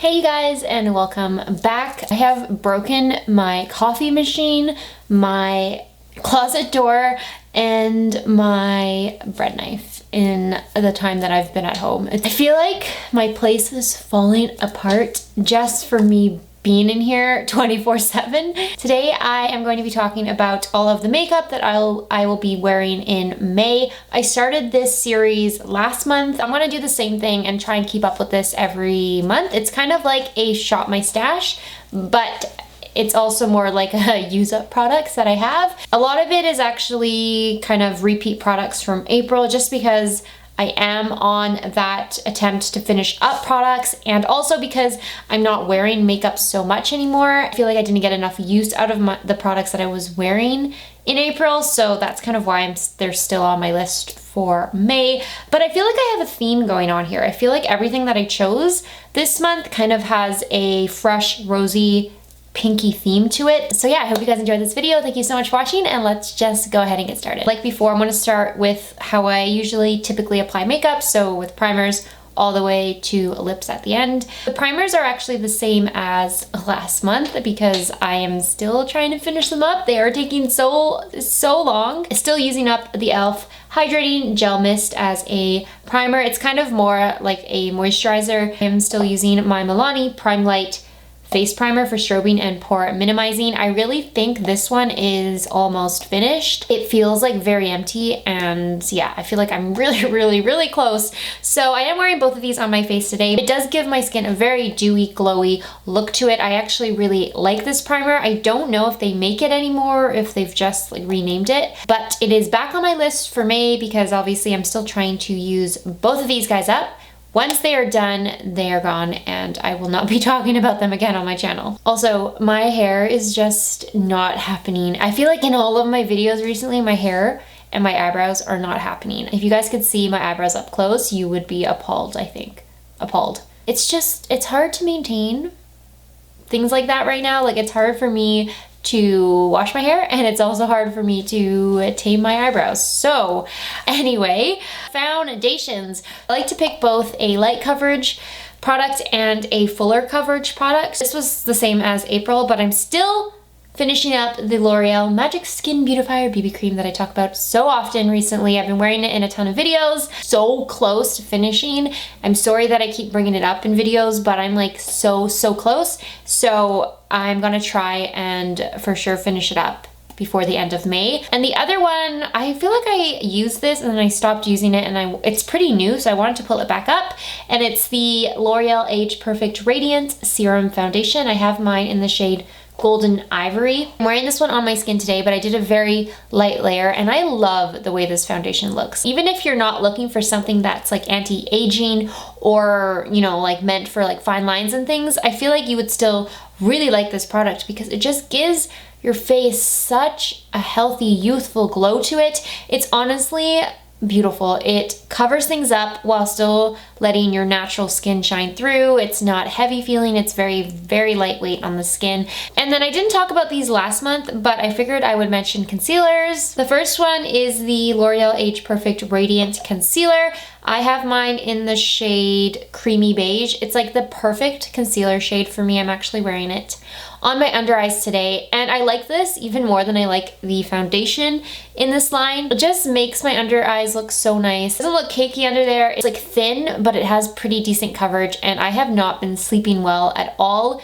Hey you guys, and welcome back. I have broken my coffee machine, my closet door, and my bread knife in the time that I've been at home. I feel like my place is falling apart just for me being in here 24/7. Today I am going to be talking about all of the makeup that I will be wearing in May. I started this series last month. I'm gonna do the same thing and try and keep up with this every month. It's kind of like a shop my stash, but it's also more like a use up products that I have. A lot of it is actually kind of repeat products from April, just because I am on that attempt to finish up products, and also because I'm not wearing makeup so much anymore. I feel like I didn't get enough use out of the products that I was wearing in April, so that's kind of why they're still on my list for May. But I feel like I have a theme going on here. I feel like everything that I chose this month kind of has a fresh, rosy, pinky theme to it. So yeah, I hope you guys enjoyed this video. Thank you so much for watching, and let's just go ahead and get started. Like before, I'm going to start with how I typically apply makeup, so with primers all the way to lips at the end. The primers are actually the same as last month because I am still trying to finish them up. They are taking so long. Still using up the e.l.f. Hydrating Gel Mist as a primer. It's kind of more like a moisturizer. I'm still using my Milani Prime Light face primer for strobing and pore minimizing. I really think this one is almost finished. It feels like very empty, and yeah, I feel like I'm really close. So I am wearing both of these on my face today. It does give my skin a very dewy, glowy look to it. I actually really like this primer. I don't know if they make it anymore, or if they've just like renamed it, but it is back on my list for May because obviously I'm still trying to use both of these guys up. Once they are done, they are gone, and I will not be talking about them again on my channel. Also, my hair is just not happening. I feel like in all of my videos recently, my hair and my eyebrows are not happening. If you guys could see my eyebrows up close, you would be appalled, I think. Appalled. It's hard to maintain things like that right now. Like, it's hard for me to wash my hair, and it's also hard for me to tame my eyebrows. So anyway, foundations. I like to pick both a light coverage product and a fuller coverage product. This was the same as April, but I'm still finishing up the L'Oreal Magic Skin Beautifier BB cream that I talk about so often recently. I've been wearing it in a ton of videos, so close to finishing. I'm sorry that I keep bringing it up in videos, but I'm like so close. So I'm gonna try and for sure finish it up before the end of May. And the other one, I feel like I used this and then I stopped using it, and it's pretty new, so I wanted to pull it back up. And it's the L'Oreal Age Perfect Radiance Serum Foundation. I have mine in the shade Golden Ivory. I'm wearing this one on my skin today, but I did a very light layer, and I love the way this foundation looks. Even if you're not looking for something that's like anti-aging or, you know, like meant for like fine lines and things, I feel like you would still really like this product because it just gives your face such a healthy, youthful glow to it. It's honestly beautiful. It covers things up while still letting your natural skin shine through. It's not heavy feeling. It's very lightweight on the skin. And then I didn't talk about these last month, but I figured I would mention concealers. The first one is the L'Oreal Age Perfect Radiant Concealer. I have mine in the shade Creamy Beige. It's like the perfect concealer shade for me. I'm actually wearing it on my under eyes today, and I like this even more than I like the foundation in this line. It just makes my under eyes look so nice. It doesn't look cakey under there. It's like thin, but it has pretty decent coverage, and I have not been sleeping well at all,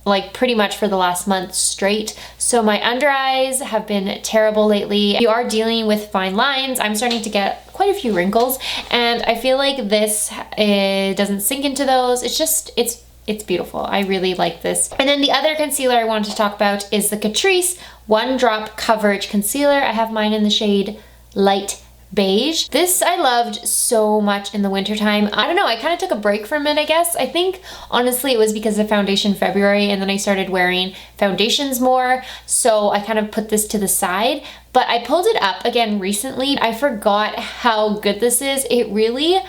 like pretty much for the last month straight. So my under eyes have been terrible lately. If you are dealing with fine lines, I'm starting to get quite a few wrinkles, and I feel like this doesn't sink into those. It's beautiful. I really like this. And then the other concealer I wanted to talk about is the Catrice One Drop Coverage Concealer. I have mine in the shade Light Beige. This I loved so much in the wintertime. I don't know, I kind of took a break from it, I guess. I think honestly it was because of foundation February, and then I started wearing foundations more, so I kind of put this to the side. But I pulled it up again recently. I forgot how good this is. It really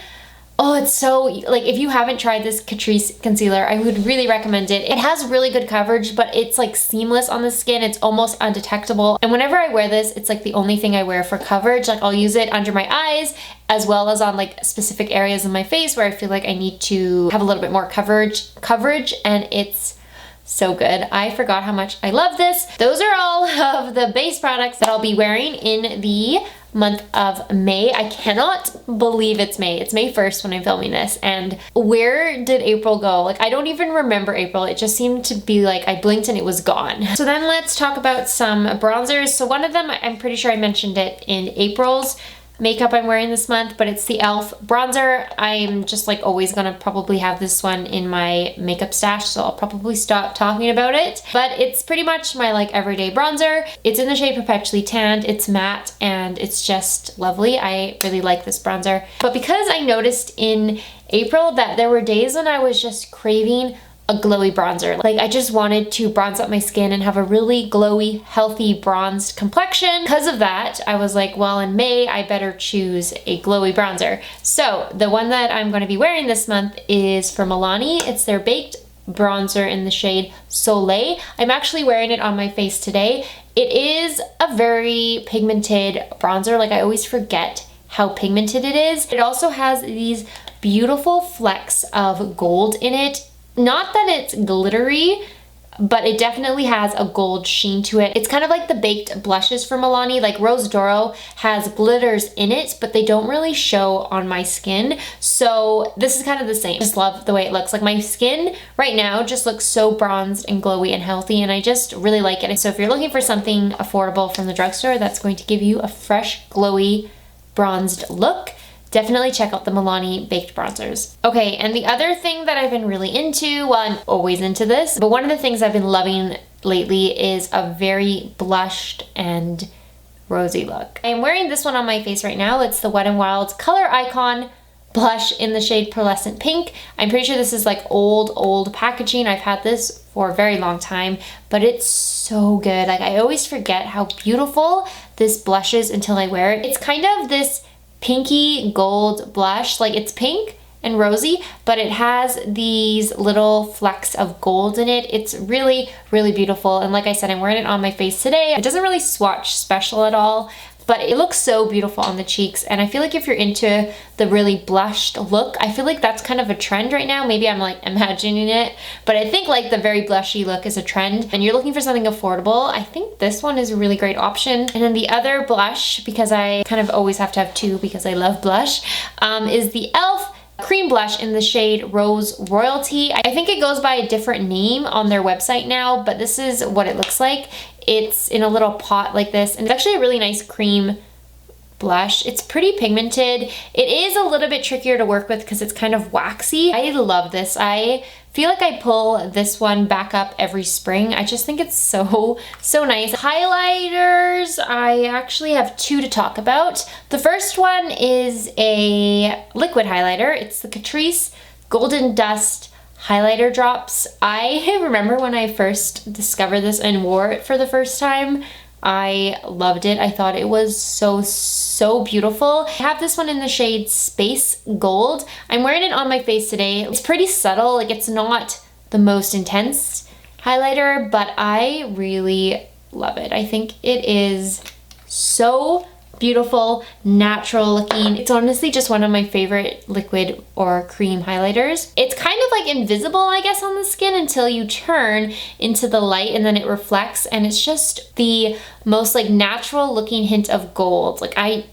Oh, it's so, like, if you haven't tried this Catrice concealer, I would really recommend it. It has really good coverage, but it's like seamless on the skin. It's almost undetectable. And whenever I wear this, it's like the only thing I wear for coverage. Like, I'll use it under my eyes as well as on like specific areas of my face where I feel like I need to have a little bit more coverage, and it's so good. I forgot how much I love this. Those are all of the base products that I'll be wearing in the month of May. I cannot believe it's May. It's May 1st when I'm filming this. And where did April go? Like, I don't even remember April. It just seemed to be like I blinked and it was gone. So then let's talk about some bronzers. So one of them, I'm pretty sure I mentioned it in April's makeup I'm wearing this month, but it's the e.l.f. bronzer. I'm just like always gonna probably have this one in my makeup stash, so I'll probably stop talking about it. But it's pretty much my like everyday bronzer. It's in the shade Perpetually Tanned. It's matte and it's just lovely. I really like this bronzer. But because I noticed in April that there were days when I was just craving a glowy bronzer. Like, I just wanted to bronze up my skin and have a really glowy, healthy, bronzed complexion. Because of that, I was like, well, in May, I better choose a glowy bronzer. So the one that I'm going to be wearing this month is from Milani. It's their baked bronzer in the shade Soleil. I'm actually wearing it on my face today. It is a very pigmented bronzer. Like, I always forget how pigmented it is. It also has these beautiful flecks of gold in it. Not that it's glittery, but it definitely has a gold sheen to it. It's kind of like the baked blushes from Milani. Like, Rose Doro has glitters in it, but they don't really show on my skin. So this is kind of the same. Just love the way it looks. Like, my skin right now just looks so bronzed and glowy and healthy, and I just really like it. So if you're looking for something affordable from the drugstore that's going to give you a fresh, glowy, bronzed look, definitely check out the Milani baked bronzers. Okay, and the other thing that I've been really into, well, I'm always into this, but one of the things I've been loving lately is a very blushed and rosy look. I'm wearing this one on my face right now. It's the Wet n Wild's Color Icon blush in the shade Pearlescent Pink. I'm pretty sure this is like old packaging. I've had this for a very long time, but it's so good. Like, I always forget how beautiful this blush is until I wear it. It's kind of this pinky gold blush. Like, it's pink and rosy, but it has these little flecks of gold in it. It's really, really beautiful. And like I said, I'm wearing it on my face today. It doesn't really swatch special at all, but it looks so beautiful on the cheeks. And I feel like if you're into the really blushed look, I feel like that's kind of a trend right now. Maybe I'm like imagining it, but I think like the very blushy look is a trend, and you're looking for something affordable. I think this one is a really great option. And then the other blush, because I kind of always have to have two because I love blush, is the e.l.f. cream blush in the shade Rose Royalty. I think it goes by a different name on their website now, but this is what it looks like. It's in a little pot like this, and it's actually a really nice cream blush. It's pretty pigmented. It is a little bit trickier to work with because it's kind of waxy. I love this. I feel like I pull this one back up every spring. I just think it's so nice. Highlighters, I actually have two to talk about. The first one is a liquid highlighter. It's the Catrice Golden Dust highlighter drops. I remember when I first discovered this and wore it for the first time, I loved it. I thought it was so beautiful. I have this one in the shade Space Gold. I'm wearing it on my face today. It's pretty subtle. Like, it's not the most intense highlighter, but I really love it. I think it is so beautiful, natural looking. It's honestly just one of my favorite liquid or cream highlighters. It's kind of like invisible, I guess, on the skin until you turn into the light and then it reflects, and it's just the most like natural looking hint of gold. Like, I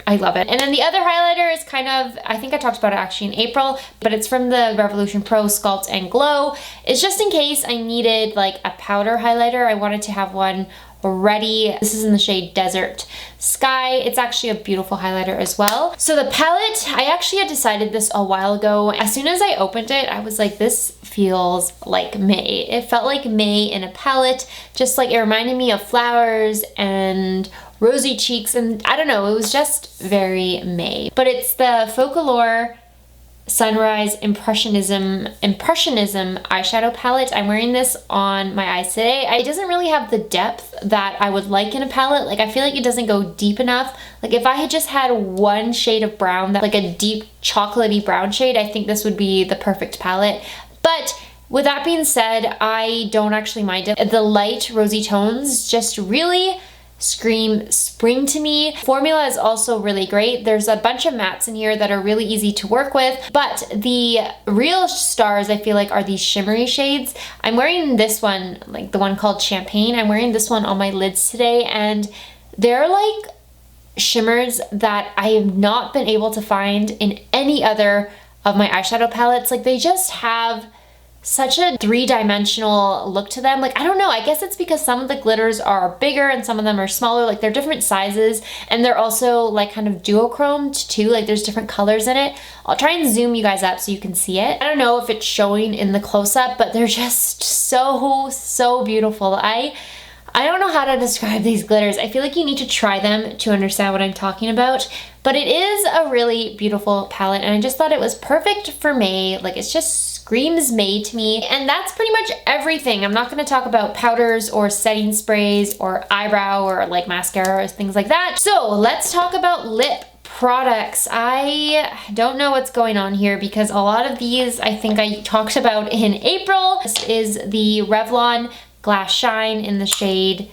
love it. And then the other highlighter is kind of, I think I talked about it actually in April, but it's from the Revolution Pro Sculpt and Glow. It's just in case I needed like a powder highlighter. I wanted to have one ready. This is in the shade Desert Sky. It's actually a beautiful highlighter as well. So the palette, I actually had decided this a while ago. As soon as I opened it, I was like, this feels like May. It felt like May in a palette. Just like, it reminded me of flowers and rosy cheeks, and I don't know, it was just very May. But it's the Focallure Sunrise Impressionism eyeshadow palette. I'm wearing this on my eyes today. It doesn't really have the depth that I would like in a palette. Like, I feel like it doesn't go deep enough. Like, if I had just had one shade of brown, that like a deep chocolatey brown shade, I think this would be the perfect palette. But with that being said, I don't actually mind it. The light rosy tones just really scream spring to me. Formula is also really great. There's a bunch of mattes in here that are really easy to work with, but the real stars I feel like are these shimmery shades. I'm wearing this one, like the one called Champagne. I'm wearing this one on my lids today, and they're like shimmers that I have not been able to find in any other of my eyeshadow palettes. Like, they just have such a three-dimensional look to them. Like, I don't know, I guess it's because some of the glitters are bigger and some of them are smaller. Like, they're different sizes, and they're also like kind of duochromed too. Like, there's different colors in it. I'll try and zoom you guys up so you can see it. I don't know if it's showing in the close-up, but they're just so beautiful. I don't know how to describe these glitters. I feel like you need to try them to understand what I'm talking about, but it is a really beautiful palette, and I just thought it was perfect for May. Like, it's just screams May to me. And that's pretty much everything. I'm not going to talk about powders or setting sprays or eyebrow or like mascara or things like that. So let's talk about lip products. I don't know what's going on here because a lot of these I think I talked about in April. This is the Revlon Glass Shine in the shade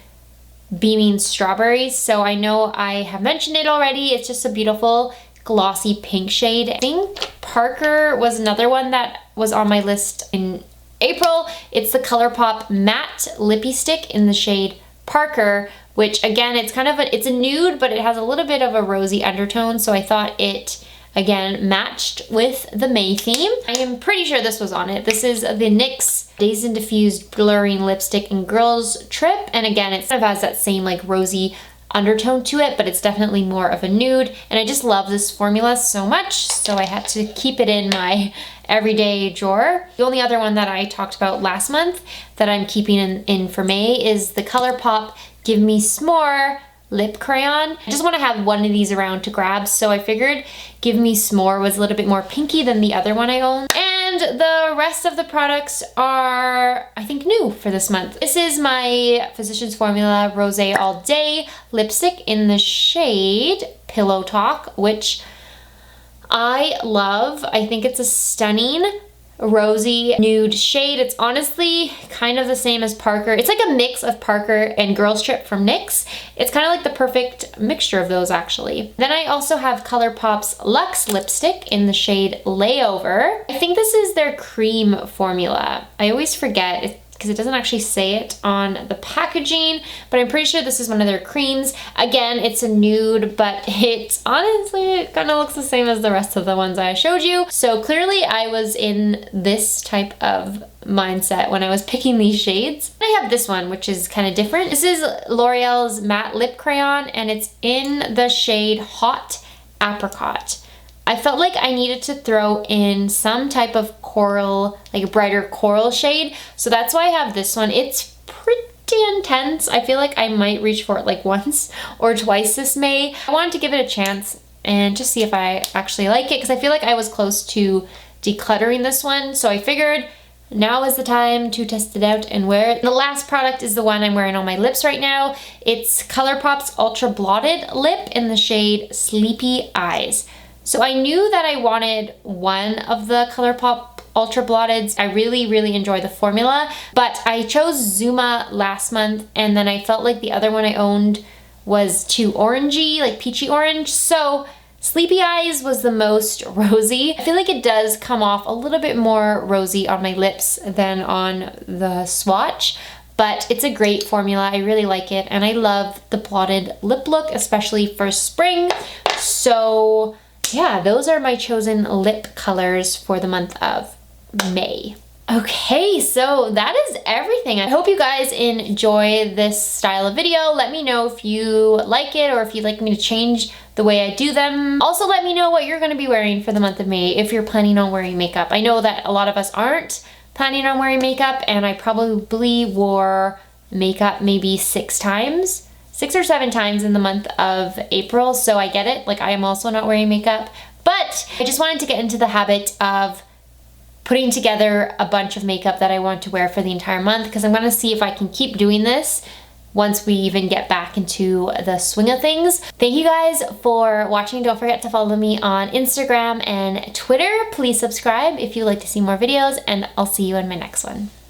Beaming Strawberries. So I know I have mentioned it already. It's just a beautiful glossy pink shade. I think Parker was another one that was on my list in April. It's the Colourpop Matte Lippie Stick in the shade Parker, which again, it's kind of it's a nude, but it has a little bit of a rosy undertone. So I thought it again matched with the May theme. I am pretty sure this was on it. This is the NYX Dazed and Diffused Blurring Lipstick in Girls Trip. And again, it kind of has that same like rosy undertone to it, but it's definitely more of a nude. And I just love this formula so much, so I had to keep it in my everyday drawer. The only other one that I talked about last month that I'm keeping in for May is the Colourpop Give Me S'more lip crayon. I just want to have one of these around to grab, so I figured Give Me S'more was a little bit more pinky than the other one I own. And the rest of the products are, I think, new for this month. This is my Physicians Formula Rosé All Day lipstick in the shade Pillow Talk, which I love. I think it's a stunning rosy nude shade. It's honestly kind of the same as Parker. It's like a mix of Parker and Girls Trip from NYX. It's kind of like the perfect mixture of those, actually. Then I also have Colourpop's Luxe lipstick in the shade Layover. I think this is their cream formula. I always forget because it doesn't actually say it on the packaging, but I'm pretty sure this is one of their creams. Again, it's a nude, but it honestly kind of looks the same as the rest of the ones I showed you. So clearly I was in this type of mindset when I was picking these shades. I have this one, which is kind of different. This is L'Oreal's Matte Lip Crayon, and it's in the shade Hot Apricot. I felt like I needed to throw in some type of coral, like a brighter coral shade. So that's why I have this one. It's pretty intense. I feel like I might reach for it like once or twice this May. I wanted to give it a chance and just see if I actually like it, because I feel like I was close to decluttering this one. So I figured now is the time to test it out and wear it. The last product is the one I'm wearing on my lips right now. It's Colourpop's Ultra Blotted Lip in the shade Sleepy Eyes. So I knew that I wanted one of the Colourpop Ultra Blotteds. I really enjoy the formula, but I chose Zuma last month, and then I felt like the other one I owned was too orangey, like peachy orange. So Sleepy Eyes was the most rosy. I feel like it does come off a little bit more rosy on my lips than on the swatch, but it's a great formula. I really like it, and I love the blotted lip look, especially for spring. So yeah, those are my chosen lip colors for the month of May. Okay, so that is everything. I hope you guys enjoy this style of video. Let me know if you like it or if you'd like me to change the way I do them. Also, let me know what you're gonna be wearing for the month of May if you're planning on wearing makeup. I know that a lot of us aren't planning on wearing makeup, and I probably wore makeup maybe 6 or 7 times in the month of April, so I get it. Like, I am also not wearing makeup, But I just wanted to get into the habit of putting together a bunch of makeup that I want to wear for the entire month, because I'm gonna see if I can keep doing this once we even get back into the swing of things. Thank you guys for watching. Don't forget to follow me on Instagram and Twitter. Please subscribe if you'd like to see more videos, and I'll see you in my next one.